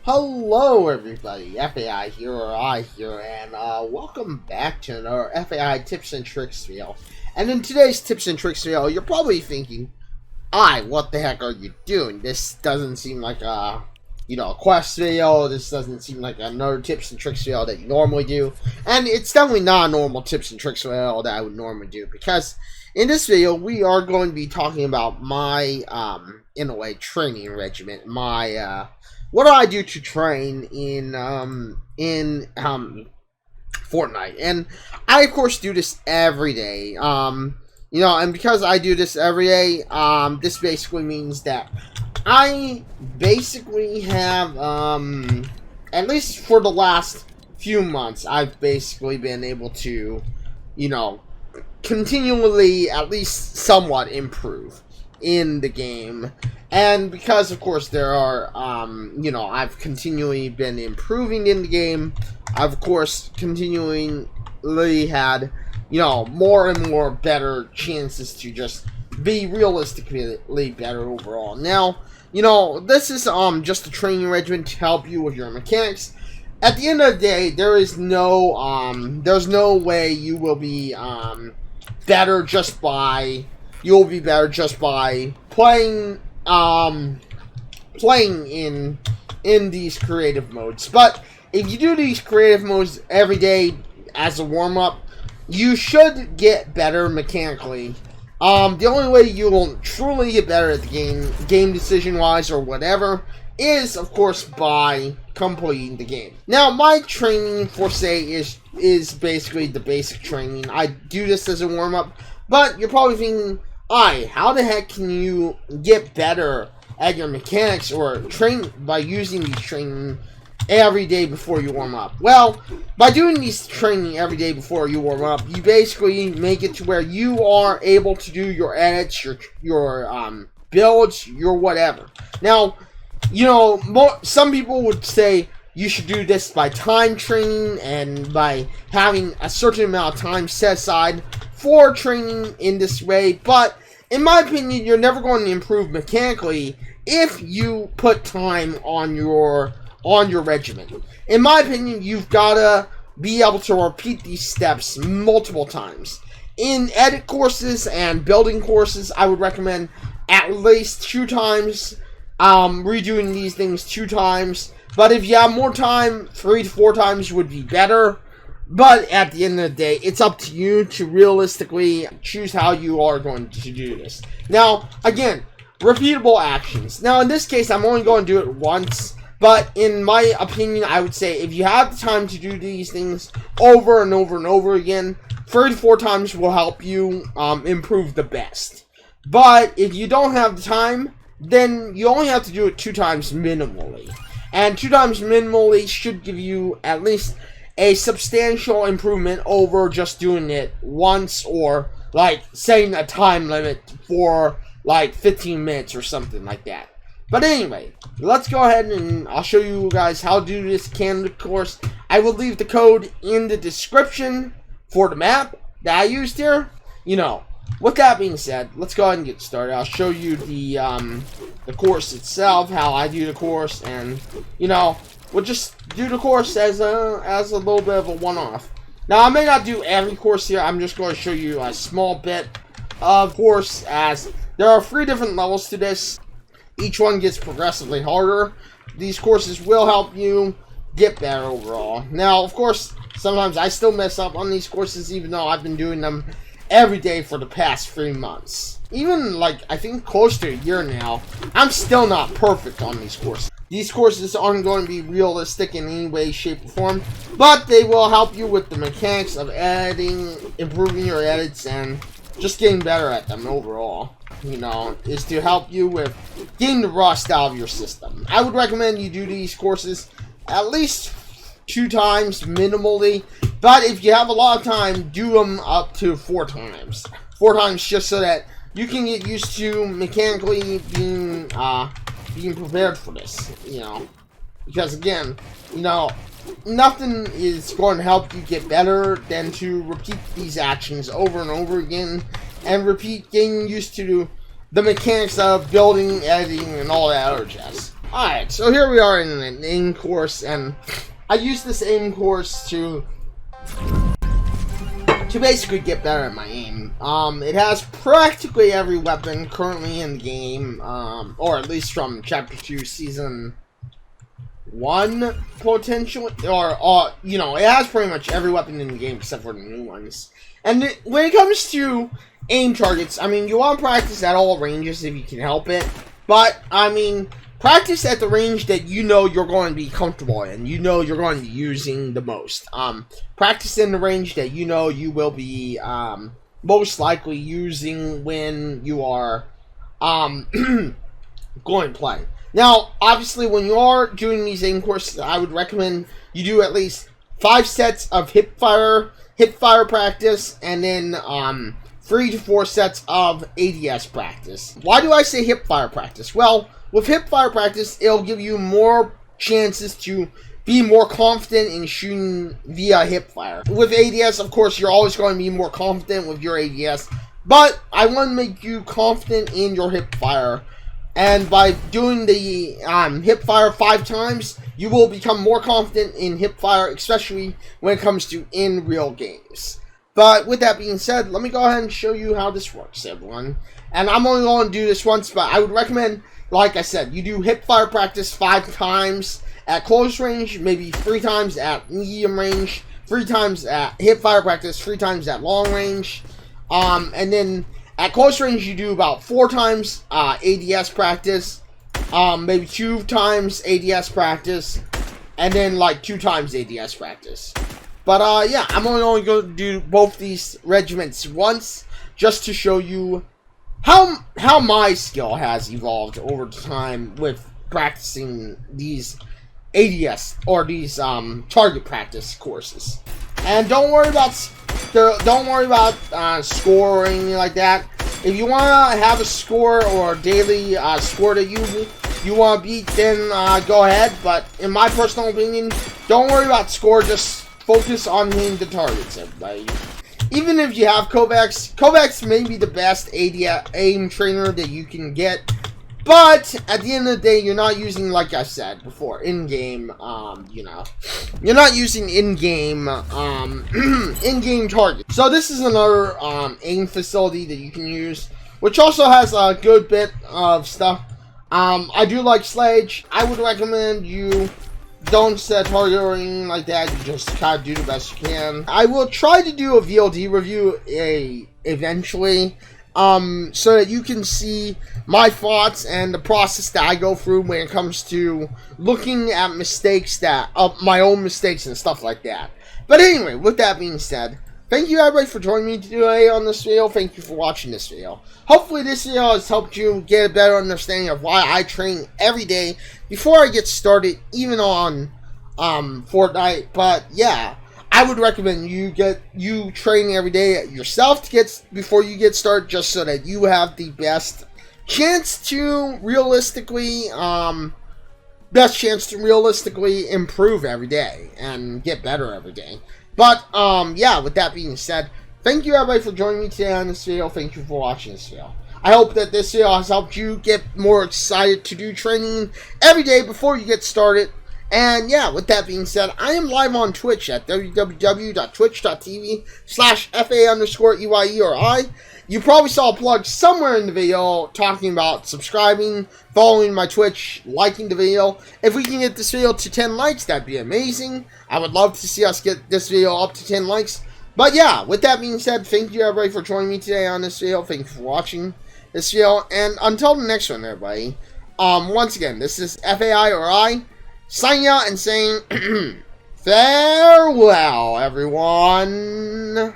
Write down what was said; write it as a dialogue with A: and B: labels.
A: Hello everybody, FAI here, or I here, and welcome back to another FAI Tips and Tricks video. And in today's Tips and Tricks video, you're probably thinking, what the heck are you doing? This doesn't seem like a, a quest video, this doesn't seem like another Tips and Tricks video that you normally do. And it's definitely not a normal Tips and Tricks video that I would normally do, because in this video, we are going to be talking about my, in a way, training regimen, my, what do I do to train in Fortnite? And I, of course, do this every day. And because I do this every day, this basically means that I basically have, at least for the last few months, I've basically been able to, continually, at least somewhat improve in the game. And because, of course, there are, I've continually been improving in the game, I've, of course, continually had, more and more better chances to just be realistically better overall. Now, this is, just a training regimen to help you with your mechanics. At the end of the day, there's no way you will be, better just by playing in these creative modes. But if you do these creative modes every day as a warm-up, you should get better mechanically. The only way you will truly get better at the game decision-wise or whatever, is, of course, by completing the game. Now, my training for, say, is basically the basic training. I do this as a warm-up, but you're probably thinking, how the heck can you get better at your mechanics or train by using these training every day before you warm up? Well, by doing these training every day before you warm up, you basically make it to where you are able to do your edits, your builds, your whatever. Now, some people would say you should do this by time training and by having a certain amount of time set aside for training in this way, but in my opinion, you're never going to improve mechanically if you put time on your regimen. In my opinion, you've got to be able to repeat these steps multiple times. In edit courses and building courses, I would recommend at least 2 times, redoing these things 2 times. But if you have more time, 3 to 4 times would be better. But at the end of the day, it's up to you to realistically choose how you are going to do this. Now, again, repeatable actions. Now, in this case, I'm only going to do it once. But in my opinion, I would say if you have the time to do these things over and over and over again, 3 to 4 times will help you improve the best. But if you don't have the time, then you only have to do it 2 times minimally. And 2 times minimally should give you at least a substantial improvement over just doing it once, or like setting a time limit for like 15 minutes or something like that. But anyway, let's go ahead and I'll show you guys how to do this Candook course. I will leave the code in the description for the map that I used here. With that being said, let's go ahead and get started. I'll show you the course itself, how I do the course, and we'll just do the course as a little bit of a one-off. Now, I may not do every course here. I'm just going to show you a small bit of course, as there are 3 different levels to this. Each one gets progressively harder. These courses will help you get better overall. Now, of course, sometimes I still mess up on these courses, even though I've been doing them every day for the past 3 months. Even, I think close to a year now, I'm still not perfect on these courses. These courses aren't going to be realistic in any way, shape, or form, but they will help you with the mechanics of editing, improving your edits, and just getting better at them overall. Is to help you with getting the rust out of your system. I would recommend you do these courses at least 2 times minimally, but if you have a lot of time, do them up to 4 times. 4 times just so that you can get used to mechanically being prepared for this, you know. Because again, you know, nothing is going to help you get better than to repeat these actions over and over again, and repeat getting used to the mechanics of building, editing, and all that other jazz. Alright, so here we are in an aim course, and I use this aim course to basically get better at my aim. It has practically every weapon currently in the game, or at least from Chapter 2, Season 1, potentially, or you know, it has pretty much every weapon in the game except for the new ones. And when it comes to aim targets, I mean, you want to practice at all ranges if you can help it, but, I mean, practice at the range that you know you're going to be comfortable in, you know you're going to be using the most. Practice in the range that you know you will be, most likely using when you are, going to play. Now, obviously, when you are doing these aim courses, I would recommend you do at least 5 sets of hip fire practice, and then 3 to 4 sets of ADS practice. Why do I say hip fire practice? Well, with hip fire practice, it'll give you more chances to be more confident in shooting via hip fire. With ADS, of course, you're always going to be more confident with your ADS, but I want to make you confident in your hip fire. And by doing the hip fire 5 times, you will become more confident in hip fire, especially when it comes to in real games. But with that being said, let me go ahead and show you how this works, everyone. And I'm only going to do this once, but I would recommend, like I said, you do hip fire practice 5 times at close range, maybe 3 times at medium range, 3 times at hip fire practice, 3 times at long range, and then at close range, you do about 4 times ADS practice, maybe 2 times ADS practice, and then like 2 times ADS practice. But yeah, I'm only going to do both these regiments once, just to show you how my skill has evolved over time with practicing these ADS or these target practice courses. And don't worry about score or anything like that. If you want to have a score or a daily score that you want to beat, then go ahead. But in my personal opinion, don't worry about score. Just focus on hitting the targets, everybody. Even if you have Kovacs may be the best aim trainer that you can get. But at the end of the day, you're not using, like I said before, in-game, you know, you're not using in-game, in-game targets. So this is another aim facility that you can use, which also has a good bit of stuff. I do like Sledge. I would recommend you don't set target or anything like that. You just kind of do the best you can. I will try to do a VOD review eventually. So that you can see my thoughts and the process that I go through when it comes to looking at mistakes my own mistakes and stuff like that. But anyway, with that being said, thank you everybody for joining me today on this video. Thank you for watching this video. Hopefully this video has helped you get a better understanding of why I train every day before I get started, even on Fortnite. But yeah, I would recommend you training every day yourself before you get started, just so that you have the best chance to realistically improve every day and get better every day. But yeah, with that being said, thank you everybody for joining me today on this video. Thank you for watching this video. I hope that this video has helped you get more excited to do training every day before you get started. And yeah, with that being said, I am live on Twitch at www.twitch.tv/FA_EYERI. You probably saw a plug somewhere in the video talking about subscribing, following my Twitch, liking the video. If we can get this video to 10 likes, that'd be amazing. I would love to see us get this video up to 10 likes. But yeah, with that being said, thank you everybody for joining me today on this video. Thank you for watching this video. And until the next one, everybody, once again, this is FAI signing out and saying farewell, everyone.